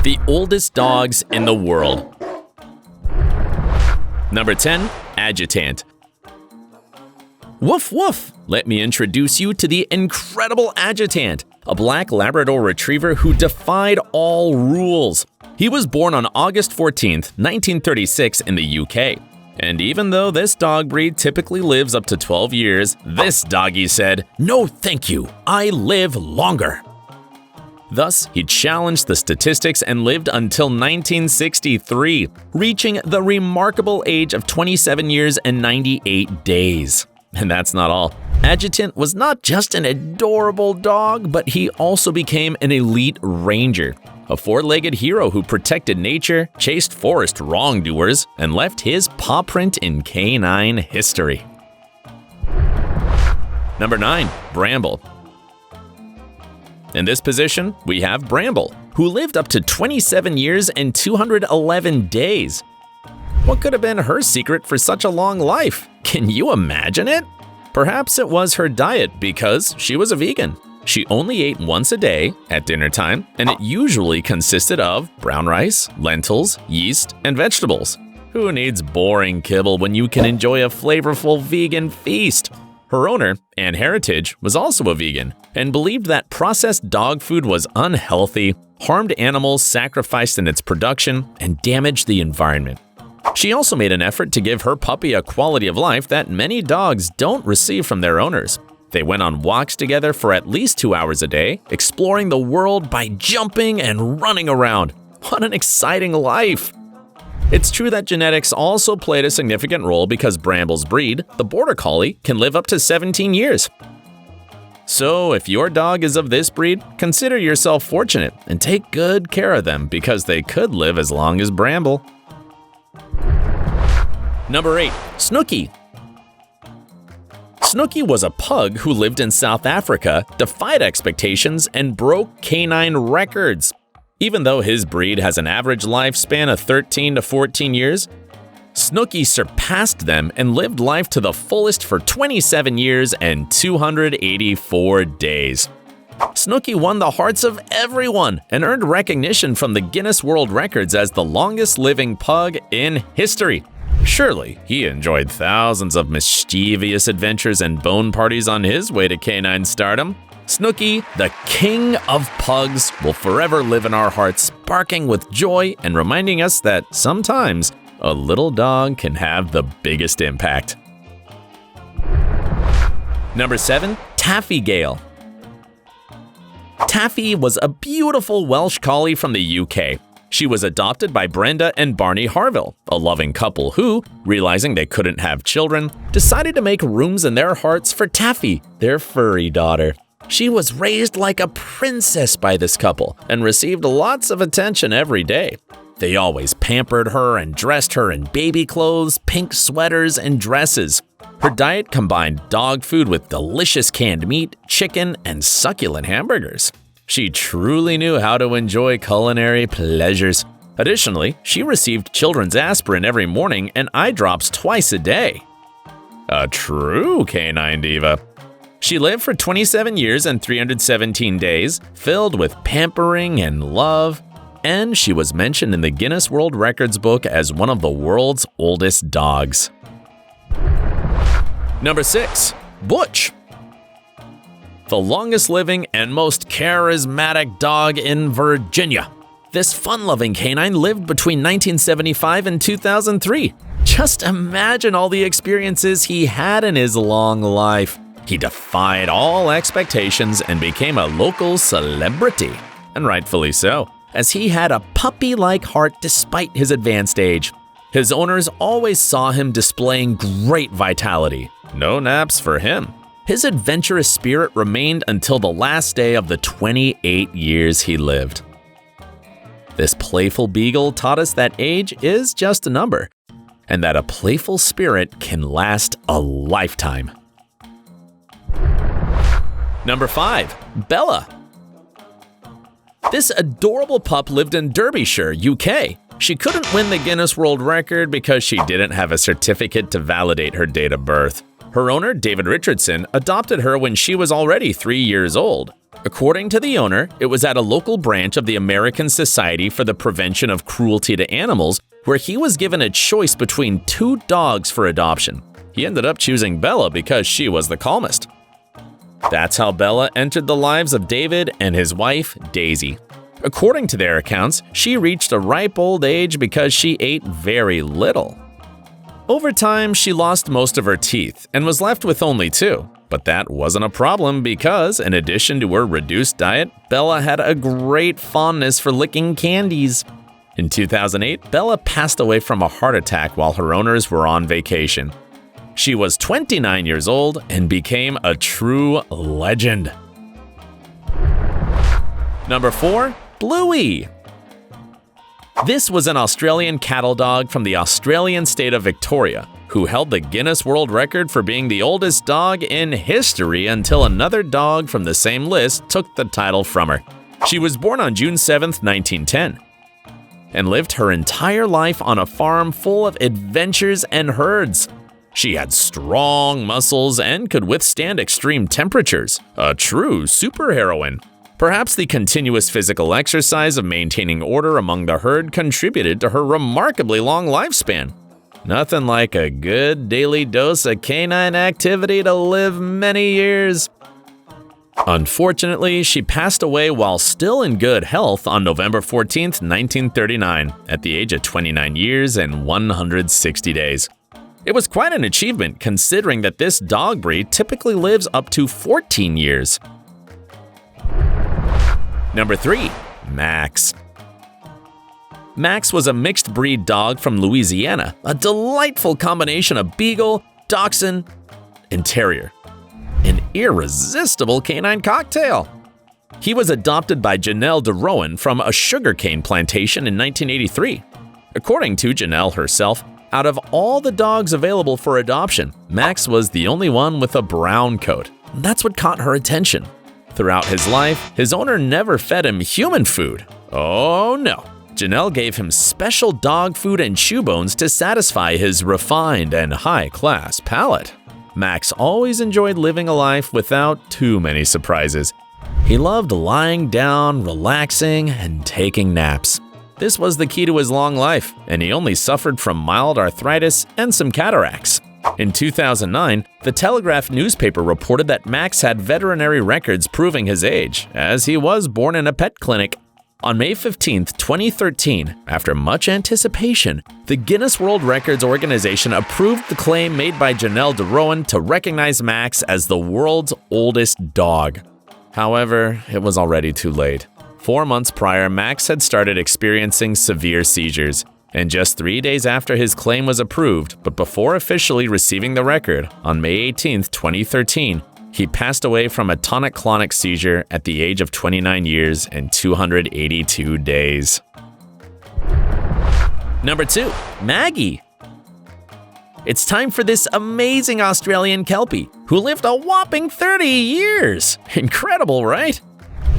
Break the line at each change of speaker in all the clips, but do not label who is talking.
The oldest dogs in the world. Number 10. Adjutant. Woof woof! Let me introduce you to the incredible Adjutant, a black Labrador retriever who defied all rules. He was born on August 14, 1936 in the UK. And even though this dog breed typically lives up to 12 years, this doggy said, "No thank you, I live longer." Thus, he challenged the statistics and lived until 1963, reaching the remarkable age of 27 years and 98 days. And that's not all. Adjutant was not just an adorable dog, but he also became an elite ranger, a four-legged hero who protected nature, chased forest wrongdoers, and left his paw print in canine history. Number 9. Bramble. In this position, we have Bramble, who lived up to 27 years and 211 days. What could have been her secret for such a long life? Can you imagine it? Perhaps it was her diet because she was a vegan. She only ate once a day at dinner time, and it usually consisted of brown rice, lentils, yeast, and vegetables. Who needs boring kibble when you can enjoy a flavorful vegan feast? Her owner, Anne Heritage, was also a vegan and believed that processed dog food was unhealthy, harmed animals sacrificed in its production, and damaged the environment. She also made an effort to give her puppy a quality of life that many dogs don't receive from their owners. They went on walks together for at least 2 hours a day, exploring the world by jumping and running around. What an exciting life! It's true that genetics also played a significant role because Bramble's breed, the Border Collie, can live up to 17 years. So if your dog is of this breed, consider yourself fortunate and take good care of them because they could live as long as Bramble. Number 8. Snooki. Snooki was a pug who lived in South Africa, defied expectations, and broke canine records. Even though his breed has an average lifespan of 13 to 14 years, Snooki surpassed them and lived life to the fullest for 27 years and 284 days. Snooki won the hearts of everyone and earned recognition from the Guinness World Records as the longest living pug in history. Surely, he enjoyed thousands of mischievous adventures and bone parties on his way to canine stardom. Snooki, the king of pugs, will forever live in our hearts, sparking with joy and reminding us that sometimes a little dog can have the biggest impact. Number 7. Taffy Gale. Taffy was a beautiful Welsh collie from the UK. She was adopted by Brenda and Barney Harville, a loving couple who, realizing they couldn't have children, decided to make rooms in their hearts for Taffy, their furry daughter. She was raised like a princess by this couple and received lots of attention every day. They always pampered her and dressed her in baby clothes, pink sweaters, and dresses. Her diet combined dog food with delicious canned meat, chicken, and succulent hamburgers. She truly knew how to enjoy culinary pleasures. Additionally, she received children's aspirin every morning and eye drops twice a day. A true canine diva. She lived for 27 years and 317 days, filled with pampering and love, and she was mentioned in the Guinness World Records book as one of the world's oldest dogs. Number 6. Butch. The longest living and most charismatic dog in Virginia. This fun-loving canine lived between 1975 and 2003. Just imagine all the experiences he had in his long life. He defied all expectations and became a local celebrity, and rightfully so, as he had a puppy-like heart despite his advanced age. His owners always saw him displaying great vitality. No naps for him. His adventurous spirit remained until the last day of the 28 years he lived. This playful beagle taught us that age is just a number, and that a playful spirit can last a lifetime. Number 5. Bella. This adorable pup lived in Derbyshire, UK. She couldn't win the Guinness World Record because she didn't have a certificate to validate her date of birth. Her owner, David Richardson, adopted her when she was already 3 years old. According to the owner, it was at a local branch of the American Society for the Prevention of Cruelty to Animals where he was given a choice between two dogs for adoption. He ended up choosing Bella because she was the calmest. That's how Bella entered the lives of David and his wife, Daisy. According to their accounts, she reached a ripe old age because she ate very little. Over time, she lost most of her teeth and was left with only two. But that wasn't a problem because, in addition to her reduced diet, Bella had a great fondness for licking candies. In 2008, Bella passed away from a heart attack while her owners were on vacation. She was 29 years old and became a true legend. Number 4. Bluey. This was an Australian cattle dog from the Australian state of Victoria, who held the Guinness World Record for being the oldest dog in history until another dog from the same list took the title from her. She was born on June 7, 1910, and lived her entire life on a farm full of adventures and herds. She had strong muscles and could withstand extreme temperatures, a true superheroine. Perhaps the continuous physical exercise of maintaining order among the herd contributed to her remarkably long lifespan. Nothing like a good daily dose of canine activity to live many years. Unfortunately, she passed away while still in good health on November 14, 1939, at the age of 29 years and 160 days. It was quite an achievement considering that this dog breed typically lives up to 14 years. Number 3. Max. Max was a mixed breed dog from Louisiana, a delightful combination of beagle, dachshund, and terrier. An irresistible canine cocktail. He was adopted by Janelle DeRowan from a sugarcane plantation in 1983. According to Janelle herself, out of all the dogs available for adoption, Max was the only one with a brown coat. That's what caught her attention. Throughout his life, his owner never fed him human food. Oh no. Janelle gave him special dog food and chew bones to satisfy his refined and high-class palate. Max always enjoyed living a life without too many surprises. He loved lying down, relaxing, and taking naps. This was the key to his long life, and he only suffered from mild arthritis and some cataracts. In 2009, the Telegraph newspaper reported that Max had veterinary records proving his age, as he was born in a pet clinic. On May 15, 2013, after much anticipation, the Guinness World Records organization approved the claim made by Janelle DeRowan to recognize Max as the world's oldest dog. However, it was already too late. 4 months prior, Max had started experiencing severe seizures, and just 3 days after his claim was approved, but before officially receiving the record, on May 18, 2013, he passed away from a tonic-clonic seizure at the age of 29 years and 282 days. Number 2. Maggie. It's time for this amazing Australian Kelpie, who lived a whopping 30 years. Incredible, right?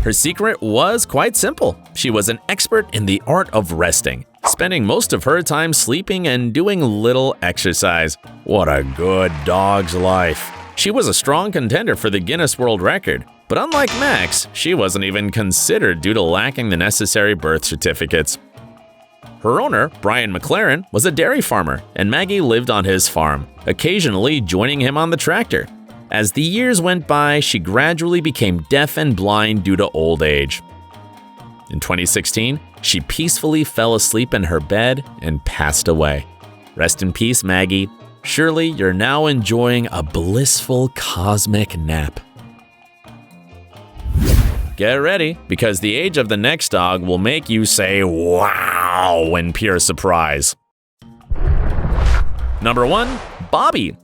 Her secret was quite simple. She was an expert in the art of resting, spending most of her time sleeping and doing little exercise. What a good dog's life. She was a strong contender for the Guinness World Record, but unlike Max, she wasn't even considered due to lacking the necessary birth certificates. Her owner, Brian McLaren, was a dairy farmer, and Maggie lived on his farm, occasionally joining him on the tractor. As the years went by, she gradually became deaf and blind due to old age. In 2016, she peacefully fell asleep in her bed and passed away. Rest in peace, Maggie. Surely you're now enjoying a blissful cosmic nap. Get ready, because the age of the next dog will make you say wow in pure surprise. Number 1. Bobby.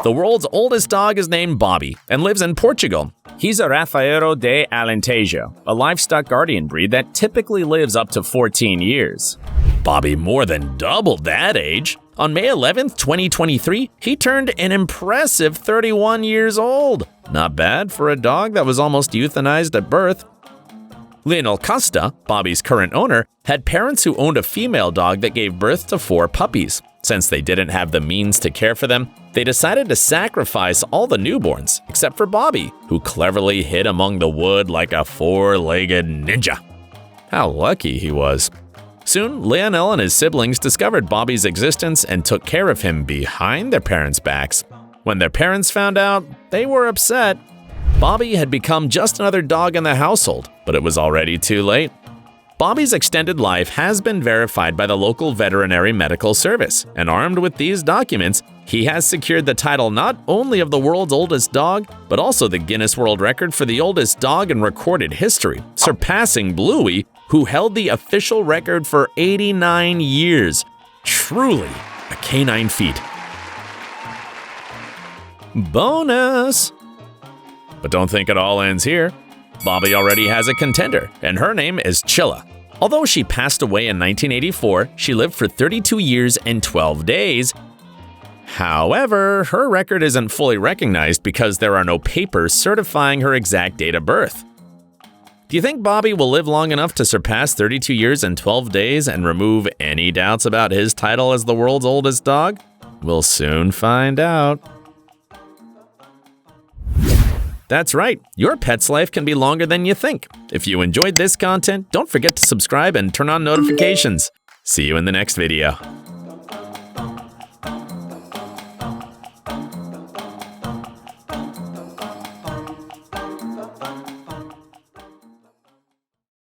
The world's oldest dog is named Bobby and lives in Portugal. He's a Rafeiro de Alentejo, a livestock guardian breed that typically lives up to 14 years. Bobby more than doubled that age. On May 11, 2023, he turned an impressive 31 years old. Not bad for a dog that was almost euthanized at birth. Lionel Costa, Bobby's current owner, had parents who owned a female dog that gave birth to 4 puppies. Since they didn't have the means to care for them, they decided to sacrifice all the newborns, except for Bobby, who cleverly hid among the wood like a four-legged ninja. How lucky he was. Soon, Lionel and his siblings discovered Bobby's existence and took care of him behind their parents' backs. When their parents found out, they were upset. Bobby had become just another dog in the household, but it was already too late. Bobby's extended life has been verified by the local veterinary medical service, and armed with these documents, he has secured the title not only of the world's oldest dog, but also the Guinness World Record for the oldest dog in recorded history, surpassing Bluey, who held the official record for 89 years. Truly a canine feat. Bonus! But don't think it all ends here. Bobby already has a contender, and her name is Chilla. Although she passed away in 1984, she lived for 32 years and 12 days. However, her record isn't fully recognized because there are no papers certifying her exact date of birth. Do you think Bobby will live long enough to surpass 32 years and 12 days and remove any doubts about his title as the world's oldest dog? We'll soon find out. That's right, your pet's life can be longer than you think. If you enjoyed this content, don't forget to subscribe and turn on notifications. See you in the next video.